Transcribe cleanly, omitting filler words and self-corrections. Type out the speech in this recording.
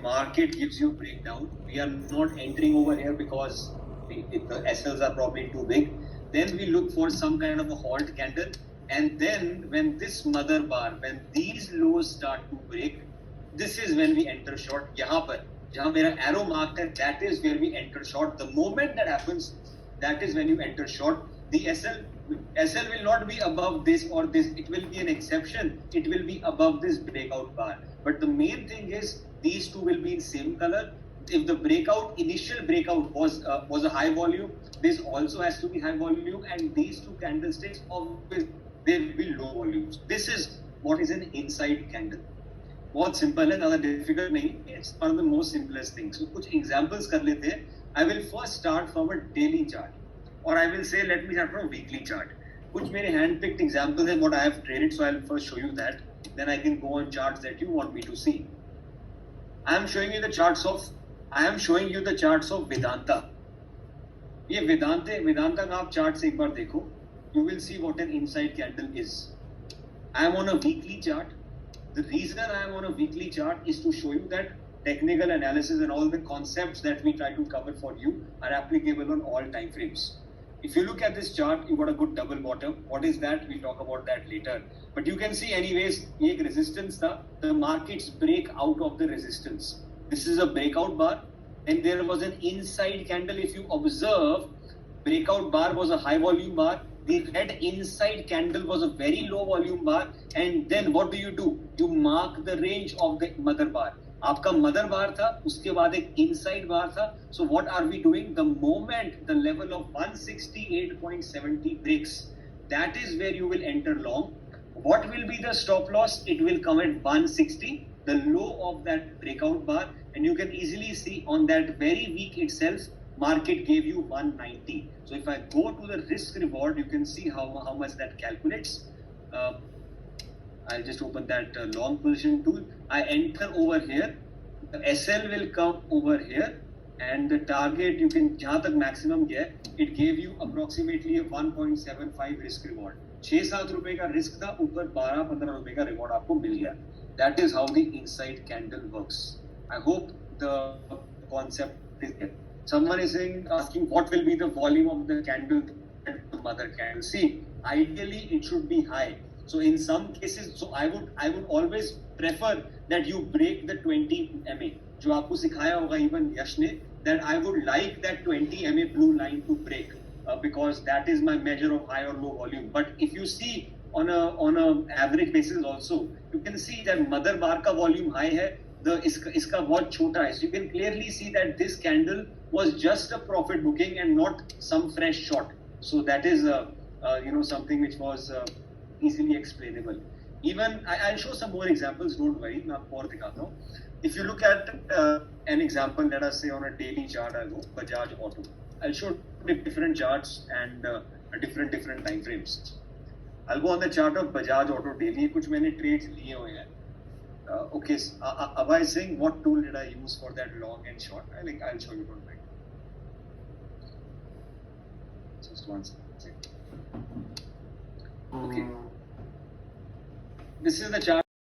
market gives you breakdown. We are not entering over here because the SLs are probably too big. Then we look for some kind of a halt candle. And then when this mother bar, when these lows start to break, this is when we enter short. यहाँ पर जहाँ मेरा arrow marked है, that is where we enter short. The moment that happens, that is when you enter short. The SL will not be above this or this. It will be an exception. It will be above this breakout bar. But the main thing is these two will be in same color. If the initial breakout was a high volume, this also has to be high volume, and these two candlesticks always they will be low volumes. This is what is an inside candle. बहुत simple है, ज़्यादा difficult नहीं. It's one of the most simplest things. So कुछ examples कर लेते हैं. I will first start from a daily chart, or I will say let me start from a weekly chart. कुछ मेरे hand-picked examples हैं what I have traded, so I'll first show you that. Then I can go on charts that you want me to see. I am showing you the charts of Vedanta. ये वेदांता का आप chart से एक बार देखो. You will see what an inside candle is. I am on a weekly chart. The reason I am on a weekly chart is to show you that technical analysis and all the concepts that we try to cover for you are applicable on all time frames. If you look at this chart, you got a good double bottom. What is that? We'll talk about that later. But you can see anyways, ये एक resistance था. The markets break out of the resistance. This is a breakout bar, and there was an inside candle. If you observe, breakout bar was a high volume bar. The red inside candle was a very low volume bar, and then what do? You mark the range of the mother bar. आपका mother bar था, उसके बाद एक inside bar था. So what are we doing? The moment the level of 168.70 breaks, that is where you will enter long. What will be the stop loss? It will come at 160, the low of that breakout bar, and you can easily see on that very week itself, market gave you 190. So if I go to the risk reward, you can see how much that calculates. I'll just open that long position tool. I enter over here. The SL will come over here, and the target you can जहाँ तक maximum गया, it gave you approximately a 1.75 risk reward. 6-7 रुपए का risk था, ऊपर 12-15 रुपए का reward आपको मिल गया. That is how the inside candle works. I hope the concept is there. Someone is asking what will be the volume of the candle, the mother candle. See, ideally it should be high. So in some cases, so I would always prefer that you break the 20 MA. जो आपको सिखाया होगा even यश ने, that I would like that 20 MA blue line to break because that is my measure of high or low volume. But if you see on a average basis also, you can see that mother bar का volume high है. इसका बहुत छोटा है. So you can clearly see that this candle was just a profit booking and not some fresh short. So that is something which was easily explainable. Even I'll show some more examples. Don't worry, मैं आपको और दिखाता हूँ. If you look at an example, let us say on a daily chart, I'll go Bajaj Auto. I'll show different charts and different time frames. I'll go on the chart of Bajaj Auto daily. कुछ मैंने trades लिए हुए हैं. Okay, Abhay is saying what tool did I use for that long and short? I'll show you. Don't mind. Just one second. Okay. This is the chart.